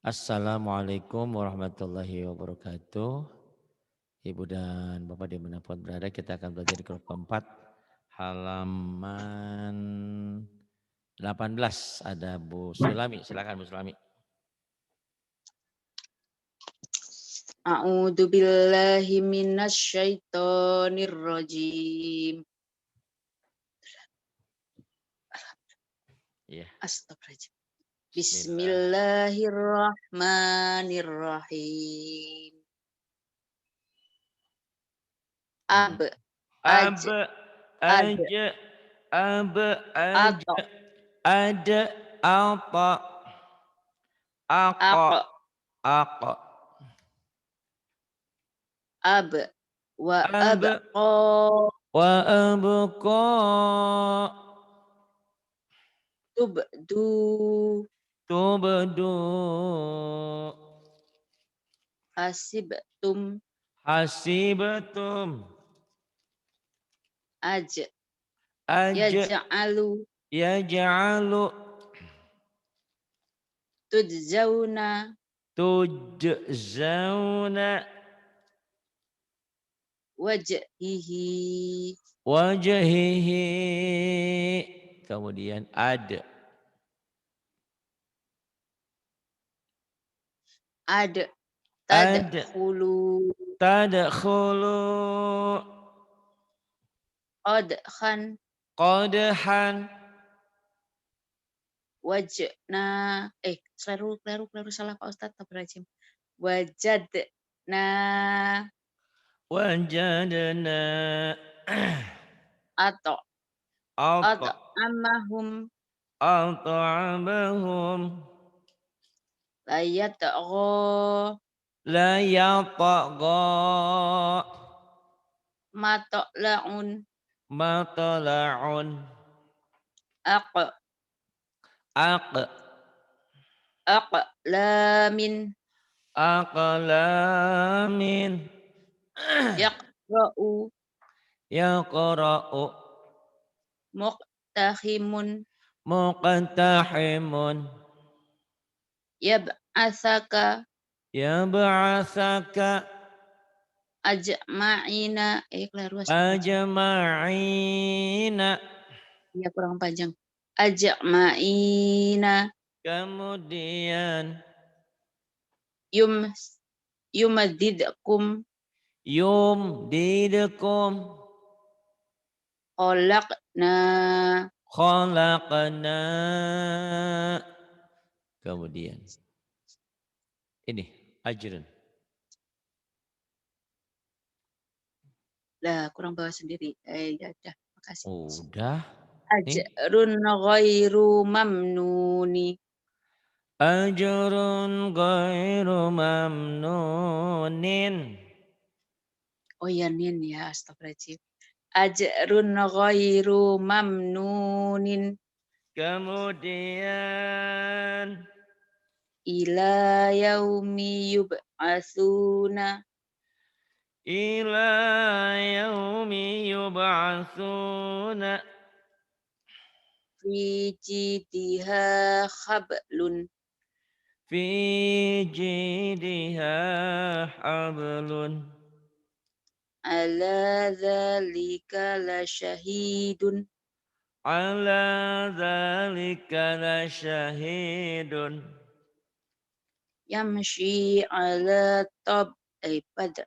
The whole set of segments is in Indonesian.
Assalamualaikum warahmatullahi wabarakatuh. Ibu dan Bapak dimanapun berada, kita akan belajar di kelompok keempat, halaman 18. Ada Bu Sulami, silakan Bu Sulami. A'udzu billahi minasyaitonir rajim. Iya. Astagfirullahaladzim. Bismillah. Bismillahirrahmanirrahim. Hmm. Ab, aj, Ab, ad, aja, ab, aja, ato, ada, apa, aq, ako, ako, ab, wa ab, abqa, wa abqa, tubdu, tubdu, hasibtum, hasibatum, aj, aja, yaj'alu, yaj'alu, tujzauna, tujzauna, wajhihi, wajhihi. Kemudian ada. ad, Ada. tadkhulu, Tadkhulu. qadkhan, Qadhan. wajna, keliru salah Pak Ustadz, Tabrajim. Wajadna, Wajadna. atau Ata. amahum, At'amahum. layatgho, La yatagha. mata'laun, Matala'un. aq, Aq. aqlamin, Aqlamin. yaqra'u, Yaqra'u. muqtahimun, Muqtahimun. yab'athaka, Yab'athaka. ajma'ina, keliru astagfirullahaladzim. Ajma'ina. Ya kurang panjang. Ajma'ina, Kemudian yum, yumadidkum, yumdidukum. khalaqna, Khalaqna. Kemudian ini ajrun. lah kurang bawah sendiri. Ya udah, makasih. Udah. Nih. Ajrun ghairu mamnuni. Ajrun ghairu mamnunin. Oh ya nin ya, astagfirullahaladzim. Ajrun ghairu mamnunin. Kemudian Ila yaumi yub'atsuna. ila yaumi yub'atsuna. Fi jidiha khablun. Fi jidha hablun. Ala dzalika lasyahidun. Ala dzalika lasyahidun. Yamshi ala pada.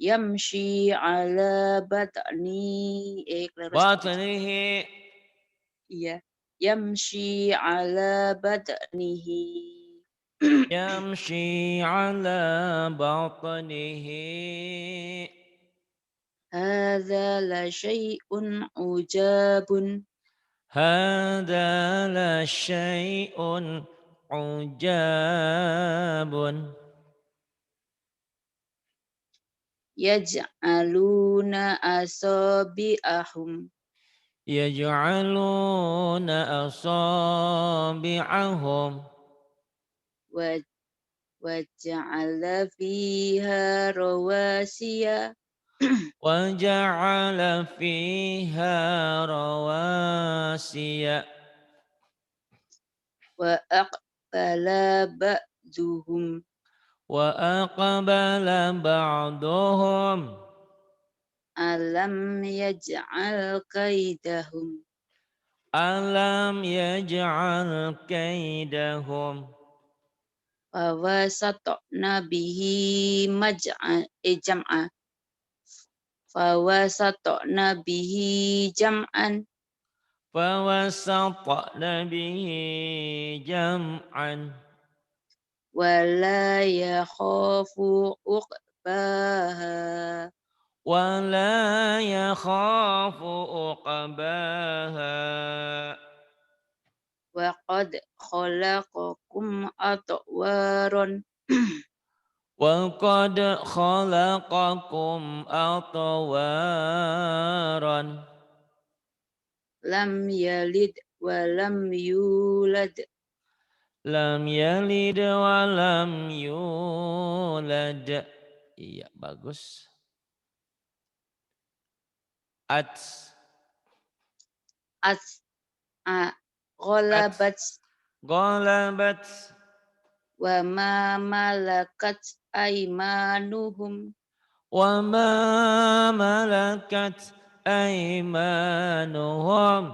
Yamshi ala batni. Keliru astagfirullah. Batnihi. Iya. Yamshi ala batnihi. Yamshi ala batnihi. Hadza la syai'un ujabun. Hada la syai'un ujabun. Yaj'aluna asabi'ahum. Yaj'aluna asabi'ahum. Waja'ala fiha rawasiya. وجعل فيها رواسي Wa aqbala ba'duhum. Wa aqbala ba'duhum. Alam yaj'al kaidahum. Alam yaj'al kaidahum. Fawasatna bihi jam'a. Fawasatna bihi jam'an. Fawasatna bihi jam'an. Wala yakhafu uqbaha. ولا يخاف عقباها Wa qad khalaqakum atwaron. وقد خلقكم أطوارا Lam yalid wa lam yulad. لم يلد ولم يولد. Iya, bagus. Ats As a ats ghalabat Golabat wa ma malakat aimanuhum. وما ملكت أيمانهم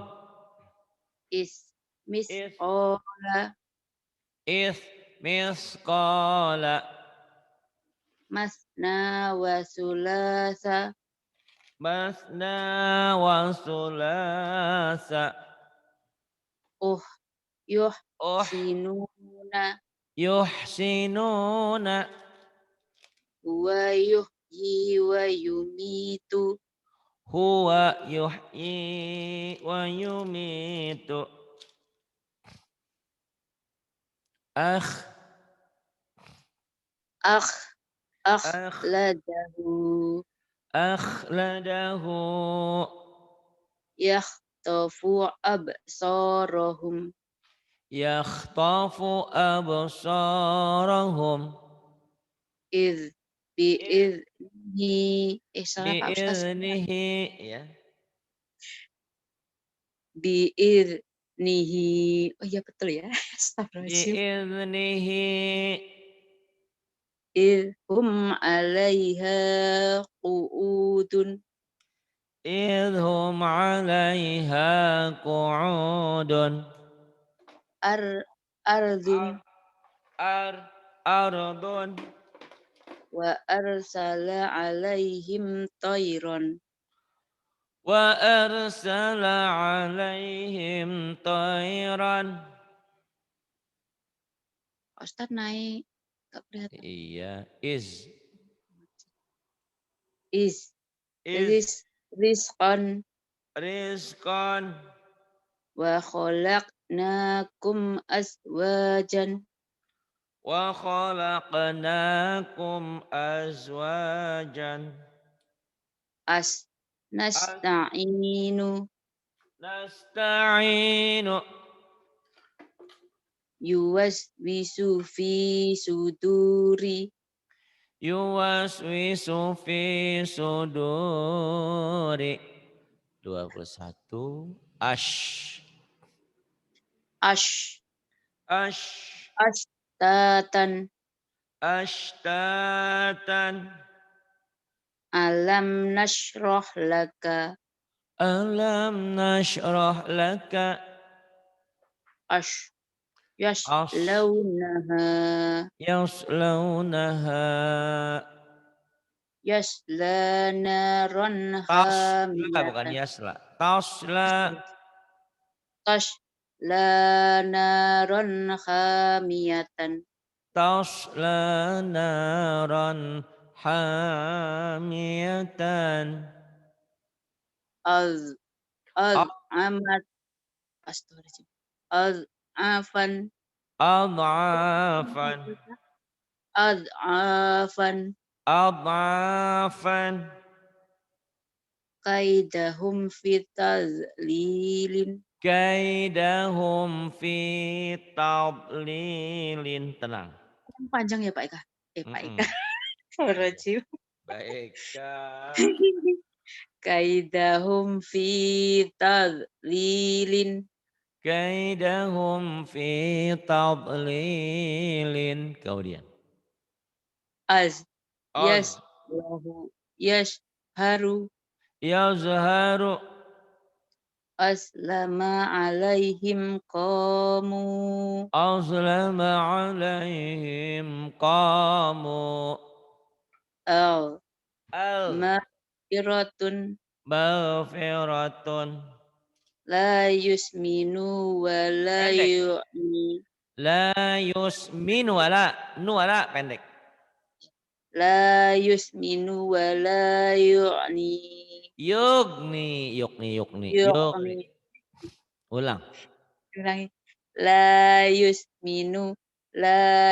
Is إذ misqala إذ مثقال masna wa sulasa مثنى وثلاث uh yuh أح sinuna يحسنون wa yuhyi wa yumitu. هو يحيي ويميت أخ Akh أخ akhladahu أخلده yakhtafu absarahum. يخطف أبصارهم Id إذ biiznihi. Salah Pak Ustaz. بإذنه ya Biiznihi. Oh iya betul ya. Astagfirullahaladzim. بإذنه Idhum 'alaiha qu'udun. إذ هم عليها قعود Ardun أر أرض wa arsala 'alaihim tayran. وأرسل عليهم طيرا. Ustaz naik enggak kelihatan. Iya, is Is is rizqan rizqan wa khalaqnakum azwajan. wa khalaqnakum azwajan. Nasta'inu Nasta'inu yuwaswisu fi suduri yuwaswisu fi suduri. 21 ash ash ash ashtatan. ashtatan. Alam nashrah laka Alam nashrah laka ash as yaslaunaha yaslaunaha yasla naran tasla bukan hamiyatan. yasla tasla Tasla naran hamiyatan. tasla naran hamiyatan Az az amat Astagfirullahaladzim. Az afan ad'afan az afan ad'afan kaidahum fitazlilin. kaidahum fi tadlilin. Tenang. Panjang ya Pak Eka? Pak Eka. Mm-mm. Astagfirullahaladzim. Baik, Kak. Kaidahum fitazlilin. kaidahum fi tadlilin. Kemudian. Az Az yaslahu yasharu yazharu aslama alaihim qamu azlama alaihim qamu al al maghfiratun maghfiratun. la yusminu wa la Pendek. yu'ni La yusminu wala. Nu wala pendek. la yusminu wa la yu'ni Yugni. Yugni. Yugni. Yugni. yu'ni Ulang. ulangi la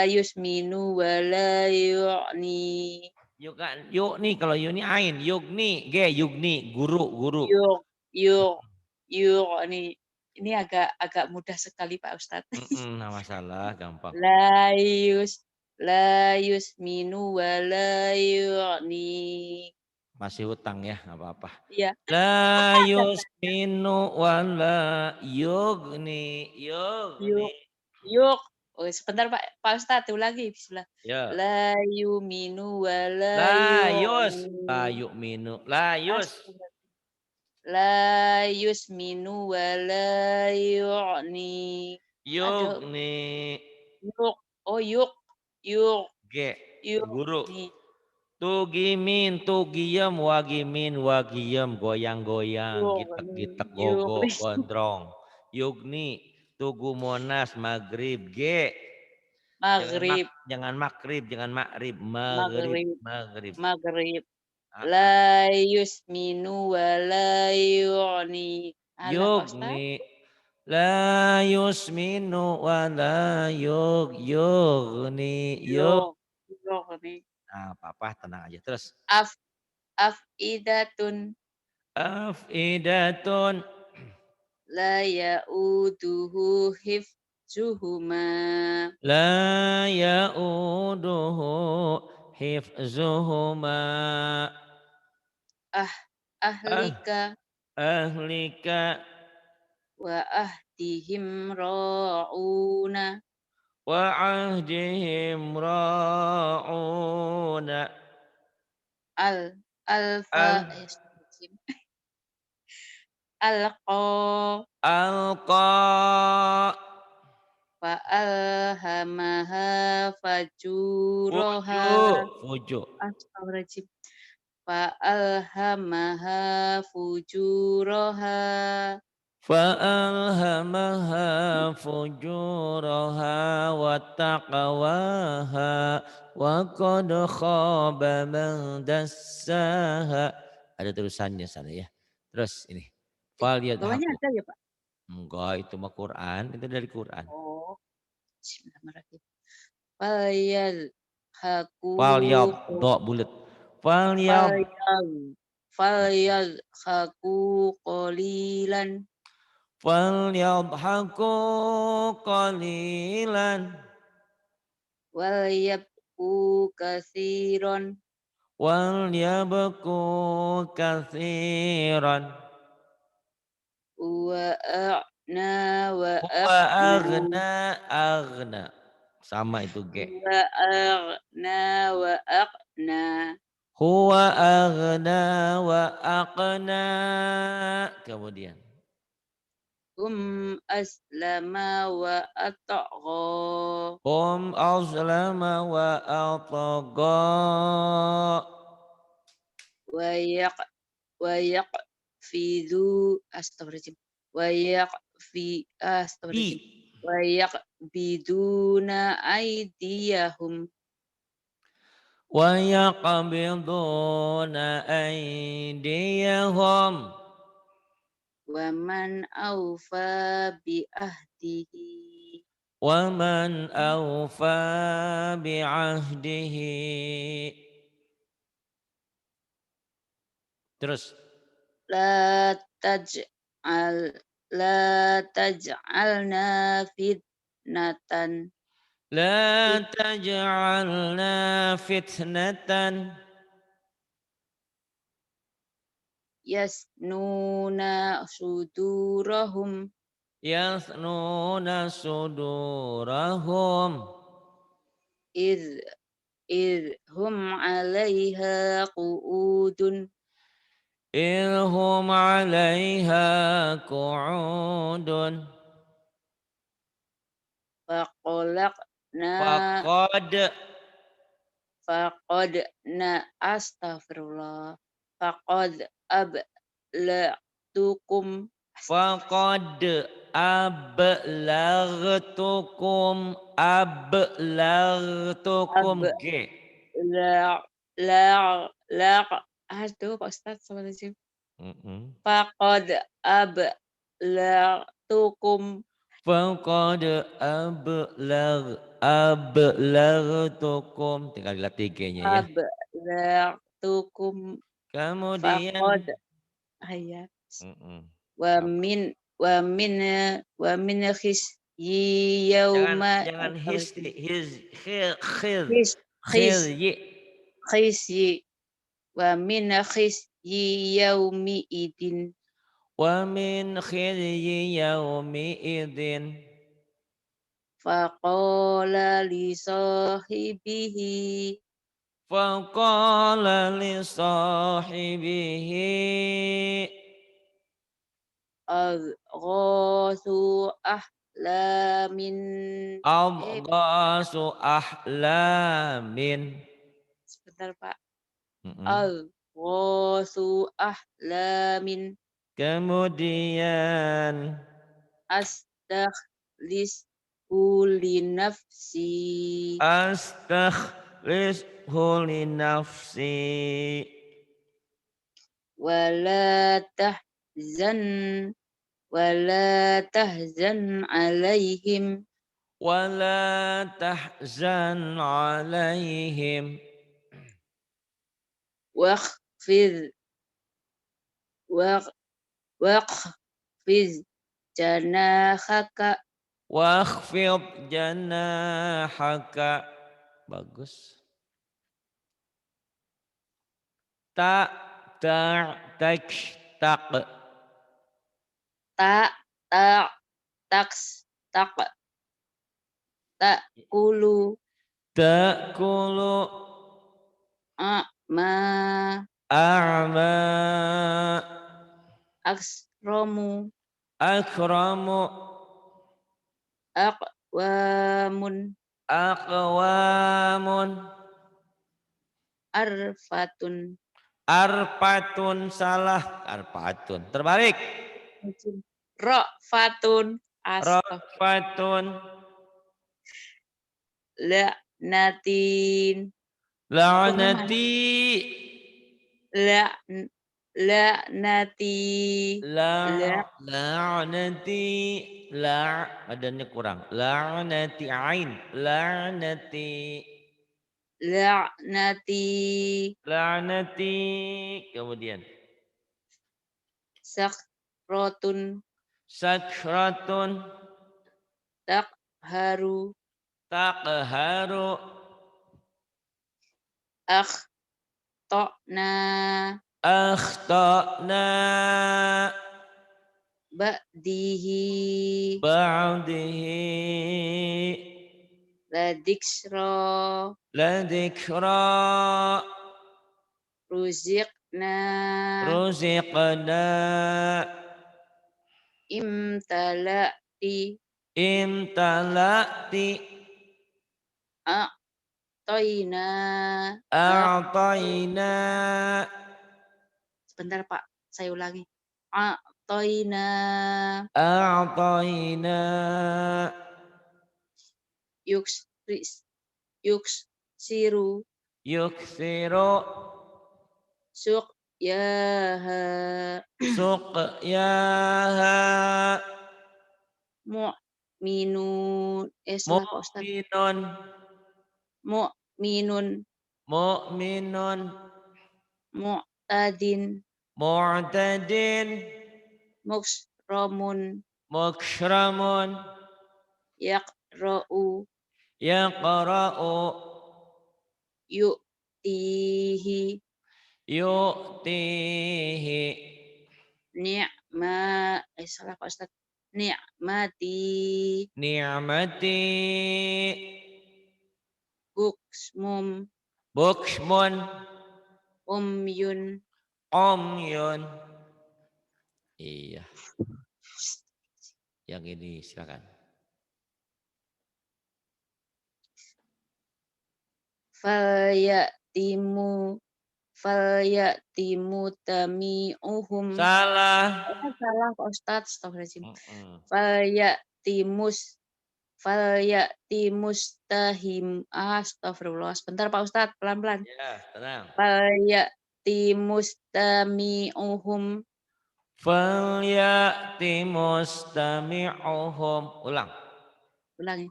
yusminu wa la yu'ni Yuk kan, yuk nih kalau yuk nih ain, yugni, yugni, guru, guru. yuk yuk yu'ni ini agak agak mudah sekali Pak Ustadz. Nggak masalah, gampang. La yus la yusminu wa la yu'ni. Masih hutang ya, nggak apa-apa. Iya. La yusminu wa la yugni, yugni. Yuk yuk. Oh, sebentar Pak Ustadz ulangi bismillah. Ya. La yuminu wa la La yu'ni. yu'minu, la yus. Astagfirullah. La yusminu wa la yu'ni. Ada Yugni. yuk. Oh yuk. Yuk. G, Yuk guru. nih. Tugimin, tugiyem, wagimin, wagiyem, goyang-goyang, Yuk nih. gitek-gitek, Yuk gogo, nih. gondrong. Yugni, tugu monas, maghrib, Maghrib. jangan makrib, jangan makrib, maghrib, Maghrib. maghrib. Maghrib. Ah, ah. La yusminu wa la yu'ni. Alah Pak Ustadz. Yugni, la yusminu, wa la yugni, Yuk. Yuk nih. Nah, papa tenang aja terus. Af afidatun Afidatun. la ya'uduhu hifzuhuma. La ya'uduhu hifzuhuma. Ah Ah, ahlika ahlika wa ahdihim ra'una. wa ahdihim ra'una. Al alfa Al alqa alqa fa alhamaha fajuraha. fuju. Astagfirullahaladzim. Fa alhamaha fujuraha. Fa'alhamaha fujuraha wa taqwaha wa qad khaba man dassaha. Ada tulisannya sana ya. Terus ini. Fal Bawahnya yadhaku. ada ya Pak? Enggak, itu mah Quran, itu dari Quran. Oh, bismillahirrahmanirrahim. Falyadhaku Fal yad do bulat. Fal yad falyad falyadhaku qalilan fal yadhaku qalilan walyabku katsiran wal yabku katsiran. wa a'na wa Huwa aqna aghna. Sama itu G. wa aghna wa aqna Huwa aghna wa aqna. Kemudian. aslama wa atagha Hum azlama wa atagha. wa yaq wa yaqfidu astagfirullahaladzim wa Bi. astagfirullahaladzim wa yaqbiduna aydiyahum Wa yaqbiduna aydiyahum. wa man awfa bi ahdihi Wa man awfa bi'ahdihi. Terus. la taj'al la taj'alna fitnatan La taj'alna fitnatan. yasnuna sudurahum yasnuna sudurahum إذ إذ هم عليها قعود idhum 'alaiha qu'udun فقلقنا faqad فقدنا أستغفرullah فقد أبلغتكم faqad ablagtukum أبلغ ge aduh Pak Ustadz astagfirullahaladzim. mhm. Faqad ablagtukum Faqad ablagtukum tinggal dilatih G-nya ya. ablagtukum Kemudian faqad ya. mhm, Wa apa? min wa min wa min khizyi Jangan yauma jangan his astagfirullahaladzim. his khil khil Khiz khiz khilyi khizyi wa min khizyi yaumi idin wa min khilyi yaumi idzin faqala li sahibihi faqala li sahibihi adghasu ahlamin eh adghasu ahlamin sebentar Pak. mhm. Adghasu ahlamin Kemudian astakhlishu li nafsi astakhlishu li nafsi wala tahzan wala tahzan alaihim wala tahzan alaihim wakhfid wak wakhfiz janahaka wakhfid janahaka bagus tak tak tak tak ta ta taks tak takulu takulu ma a'ma aksromu akramu aqwamun aqwamun arfatun arpatun salah arpatun terbalik ra'fatun astagfirullah rafatun la'natin hukumnya mana la'nati la' la'nati la' la'nati badannya kurang la'nati ain la'nati la'nati la'nati kemudian sakrotun sakratun takharu taqharu akhtona akhtana ba'dihi ba'dihi ladiksro لذكرى ruziqna رزقنا imtala'ti امتلأت a'toina أعطينا sebentar Pak, saya ulangi. A'toina أعطينا yuksiru يكثر suqyaha سقياها mu'minun salah Pak Ustadz. مؤمن Mu'minun مؤمن mu'tadin معتد muksromun مكرم yaqra'u يقرأ yu'tihi يؤتيه ni'ma salah Pak Ustadz. ni'mati ni'mati buksmum buksmun umyun. umyun. Iya, yang ini silakan. Falyatimu falyatimu tami'uhum. Salah. Salah Pak Ustadz, astagfirullahaladzim. Mm-mm. Falyatimus falyatimushtahim. Astagfirullah. Sebentar Pak Ustadz, pelan-pelan. Ya, tenang. Falyatimushtami'uhum. Falyati mustami'uhum. Ulang. Ulangi.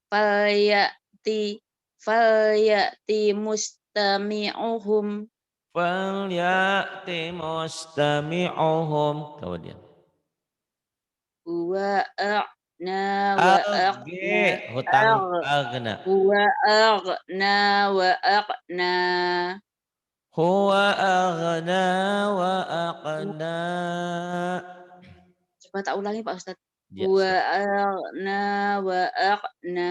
Falyati falyatimushtami'uhum. Falyati mustami'uhum. Kemudian. Huwa a'na wa aqna. Agge. Hutang agna. Huwa aghna wa aqna. Huwa aghna wa aqna. Coba tak ulangi Pak Ustadz. Ya, Huwa silakan. aghna wa aqna.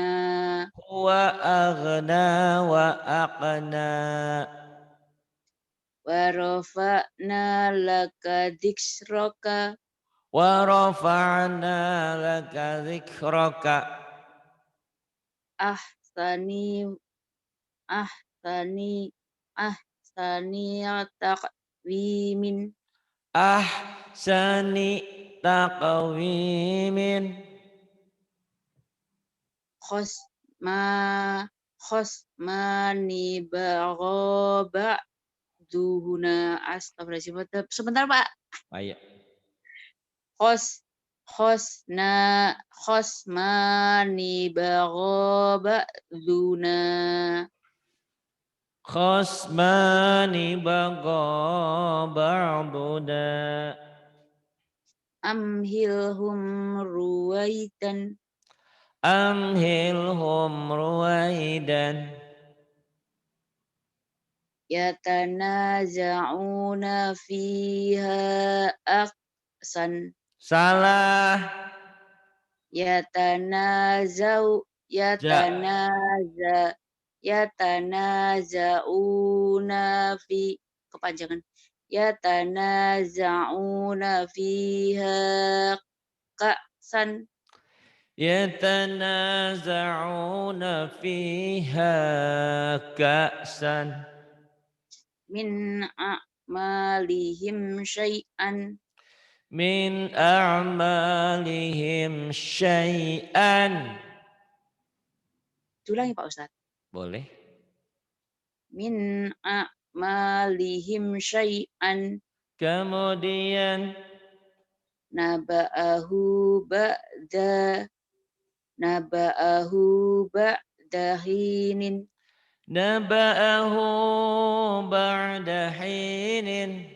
Huwa aghna wa aqna. Wa rafa'na laka dzikraka. Wa rafa'na laka dzikraka. Ahsani ahsani ahsani taqwimin. Ahsani taqwimin. Khosma khosmani bagha ba'duhuna. Astagfirullahaladzim. Sebentar Pak. Ayo. Khosna khosmani bagha ba'duna. Khosmani bagha ba'duna. Amhilhum ruwaidan. Amhilhum ruwaidan. Yatanaza'una fiha aksan. Salah. Yatanazau Ja. yatanaza'una fi kepanjangan. Yatanaza'una fiha ka'san Yatanaza'una fiha ka'san. min a'malihim syai'an. Min a'malihim syai'an. Ulangi Pak Ustadz. Boleh. Min a'malihim syai'an. Kemudian Naba'ahu ba'da naba'ahu ba'da hinin. naba'ahu ba'da hinin.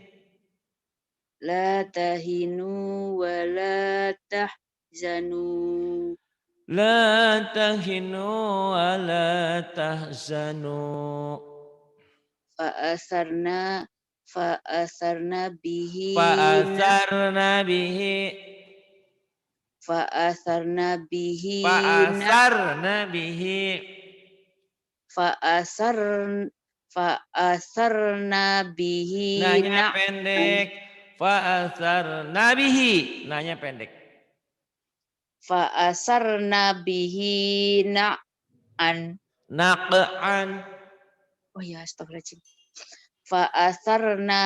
La tahinu wa la tahzanu. La tahinu wa la tahzanu. Fa'asarna bihi Fa'asarna bihi. fa'asarna bihi Fa'asarna bihi. fa'asarna bihi Nanya pendek. Fa'asarna bihi. Nanya pendek. fa'asarna bihi na'an. Naq'an. Oh ya, astagfirullahaladzim. Fa'asarna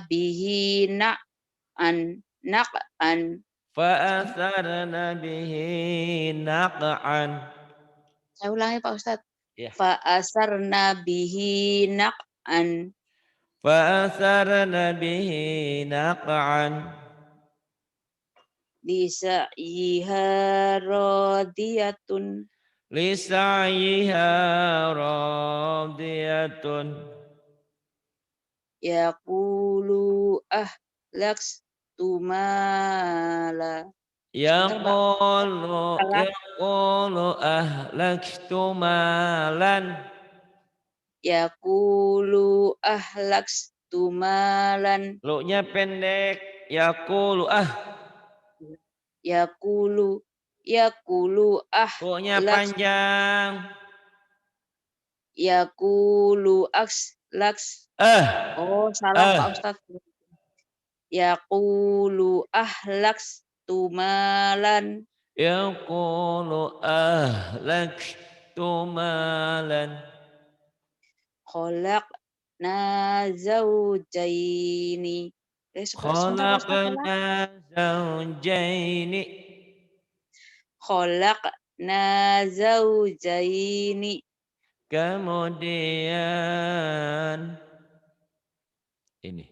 bihi na'an. Naq'an. Fa'asarna bihi naq'an. Saya ulangi Pak Ustadz. Ya. Fa'asarna bihi naq'an. Fa'asarna bihi naq'an. Lisa'yiha radiyatun. Lisa'yiha radiyatun. Yaqulu ahlaktu mala. Sebentar Pak. Salah. Yaqulu ahlaktu malan. Yaqulu ahlaktu malan. Lu-nya pendek. Yaqulu Yaqulu yaqulu Ko-nya laks panjang. yaqulu laks. Eh, Oh, salah Pak eh. Ustadz. Yaqulu laks tumalan Yaqulu ahlaktu malan. khalaqna zawjaini. Sebentar Pak Ustadz, ulang. Khalaqna zawjaini. Khalaqna zawjaini. Kemudian ini.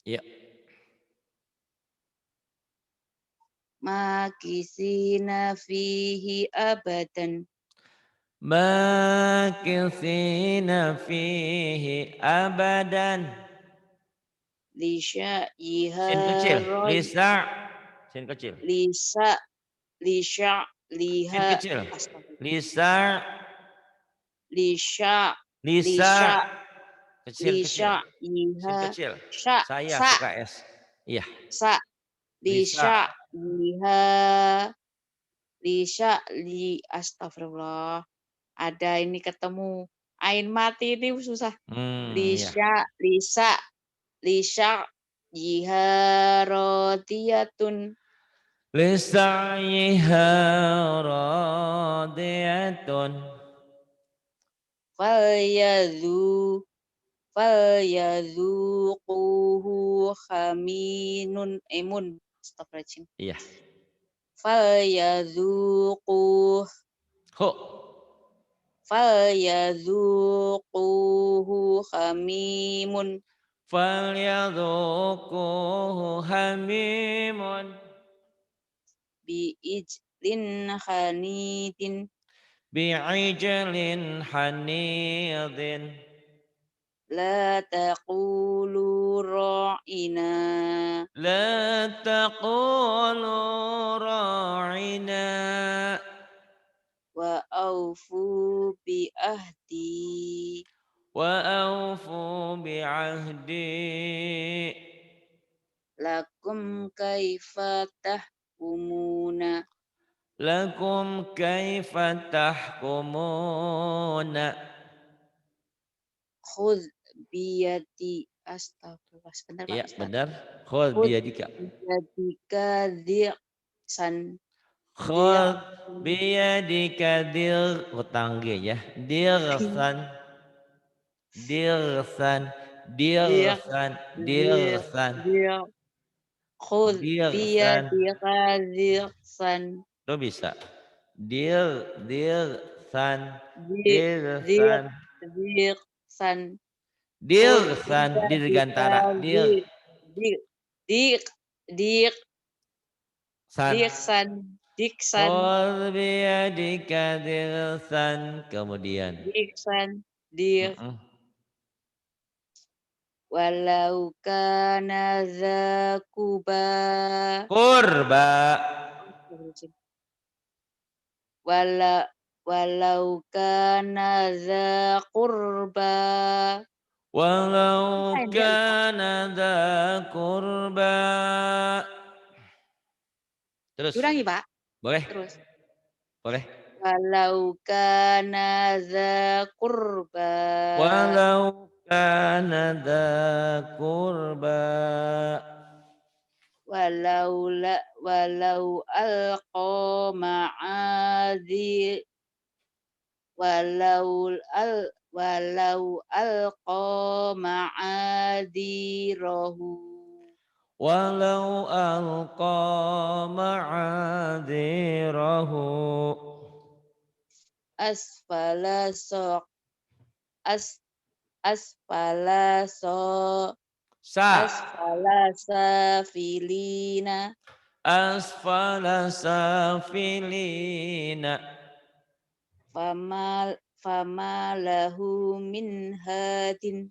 Ya. Makisina fihi abadan. Makithina fihi abadan. Sin kecil. Lisya'iha Lisa. Sin kecil. lisa lisya Sin liha kecil. astagfirullah. Lisa. Lisya Lisa. lisya Kecil kecil. lisya Sin iha kecil. sya Saya sa suka S. Iya. sa Lisa. lisya liha lisya li astagfirullah. Ada ini ketemu ain mati ini susah. Ya. Lisa lisya jiharodiyatun Lisaiha radiyatun. falyadhu falyadhuquhu khaminun emun astagfirullahaladzim Iya. falyadhuquhu Ho. falyadhuquhu khamimun Falyadhuquhu hamimun. biijlin khanidin Bi'ijlin hanidin. la taqulu ra'ina La taqulu ra'ina. wa aufu bi ahdi Wa awfu bi'ahdi. lakum kaifa tahkumuna Lakum kaifa tahkumuna. khudh biyadi astagfirullah sebentar Pak Iya, Ustadz benar. Khul khudh biyadika. biyadika dhi'san Khul biyadika hutang G ya. Dirsan, dirsan, Dia dirsan, dia dirsan, dia khud dirsan. biyadika dhi'san Lo bisa. Dirsan, di di dirsan, dhi'san khud dirsan, biyadika dirgantara, dirsan. di di di dhi'san diksan Khul biyadika dirsan. Kemudian. diksan di Mm-mm. walau kana dza quba Kurba. wala walau kana dza qurba Walau lain dia lupa kana dza qurba. Terus, diulangi Pak boleh? terus Boleh? walau kana dza qurba Walau kana dza qurba. walau alqa ma'adzi walau alqa ma'adzirahu Walau alqa ma'adzirahu. asfala so as asfala so Sa. asfala safilina Asfala safilina. fama lahu min hadin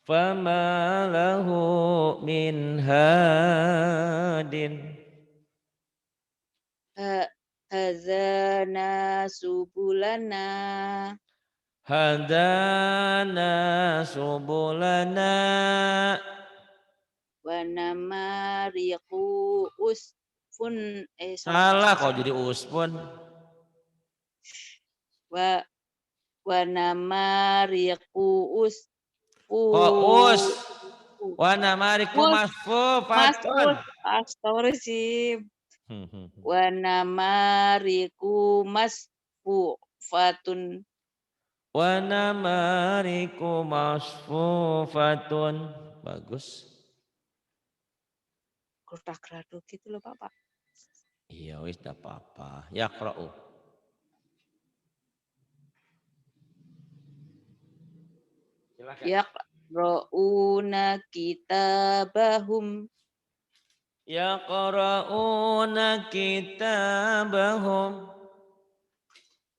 Fama lahu min hadin. Hadzana subulana Hadana subulana. wa namariqu usfun salah Pak Salah Ustaz. kok jadi uspun. Wa wa namariqu usfu Kok us. Wa namariku us masfufatun. mas'ud astagfirullahaladzim. Hmm, hmm, hmm. Wa namariqu masfufatun. Wa namariku masfufatun. Bagus. Gertak geruduk gitu loh Pak. Iya wis tidak apa-apa. Yaqra'u. Silakan. Yaqra'una kitabahum Yaqra'una kitabahum.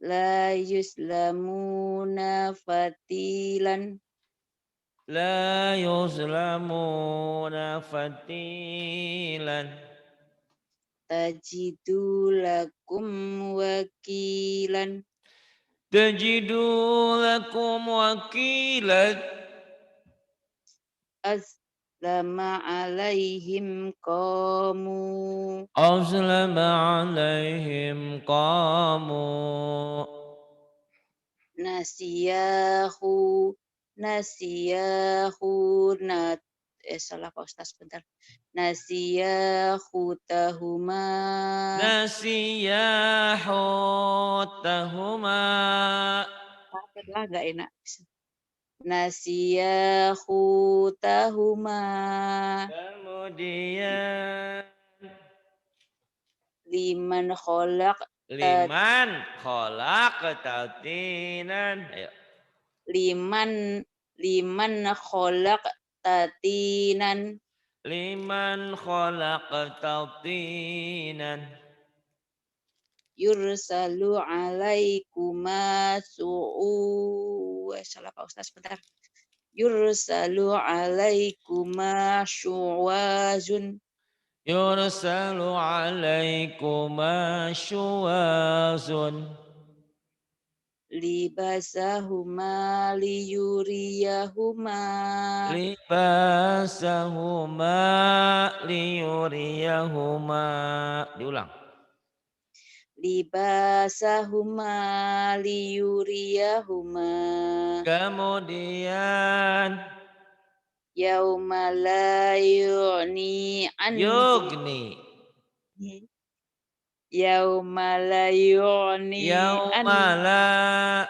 la yuslamuna fatilan La yuzlamuna fatilan. tajidu lakum wakilan Tajidu lakum wakilan. aslama alaihim qamu Azlama alaihim qamu. nasiyahu nasiyahu salah Pak Ustaz bentar. Nasiyahu tahuma Nasiya hutahuma. lah nggak enak. Nasiyahu tahuma Kemudian liman kholaq liman kholaq tatinan. Ayo. liman liman kholaq tatinan Liman kholaq tatinan. yursalu alaikuma salah Pak Ustaz bentar. Yursalu alaikuma syuwazun Yursalu alaikuma syuwazun. libasahuma liyuriyahuma Libasahuma liyuriyahuma. Diulang. libasahuma liyuriyahuma Kemudian yauma la yu'ni anhum yugni. yauma la yu'ni Yaumala.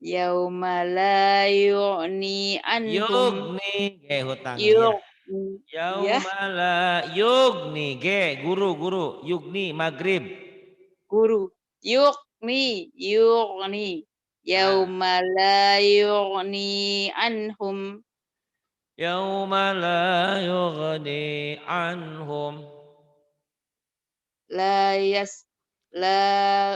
yauma la yu'ni anhum Yugni. Hutangnya ya. yu'ni ya Yaumala yugni. Guru. Yugni maghrib. guru yu'ni Ah. yauma la yu'ni anhum Yaumala yughni anhum. la yas la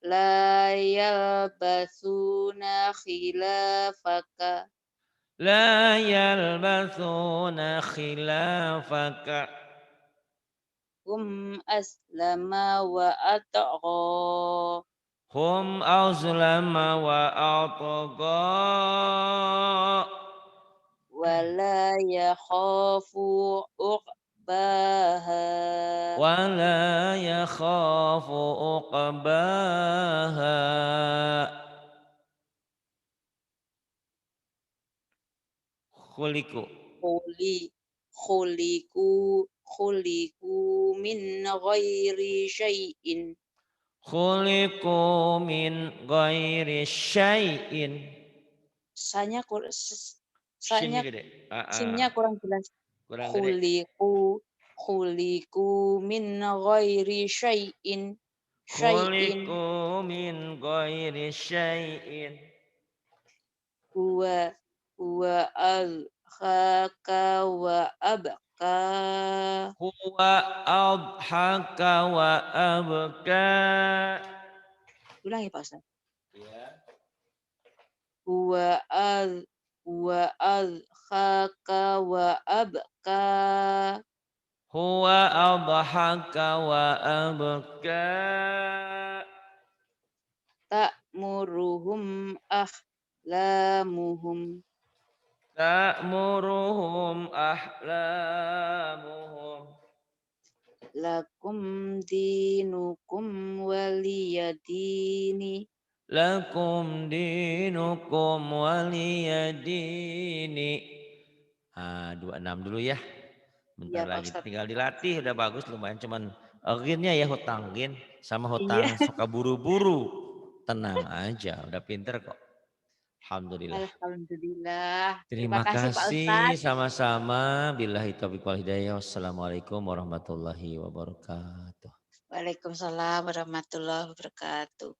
la yalbasuna khilafaka La yalbathuna khilafaka. aslama wa atgha Hum azlama wa atqa. wala yakhafu uqbaha Wala yakhafu uqbaha. Khuliku. khuli khuliku khuliku min ghairi syai'in Khuliku min ghairi syai'in. sanya Shinnya sanya gede. sinnya kurang jelas Kurang gede. khuliku min ghairi syai'in Khuliku min ghairi syai'in. huwa huwa adhaka wa abqa Huwa adhaka wa abka. ulangi Pak Ustaz Ya. huwa adhaka wa abqa Huwa adhaka wa abka. ta'muruhum ahlamuhum ta'muruhum ahlamuhum. Lakum dinukum waliyadini. Lakum dinukum waliyadini. 26 dulu ya. Bentar Iya Pak lagi Ustadz. tinggal dilatih udah bagus lumayan cuman ghinnya ya hutang ghin sama Iya. hutang suka buru-buru. Tenang aja udah pinter kok. Alhamdulillah. Alhamdulillah. Terima Terima kasih Pak kasih Ustadz. sama-sama. Billahi taufiq wal hidayah. Wassalamualaikum warahmatullahi wabarakatuh. Waalaikumsalam warahmatullahi wabarakatuh.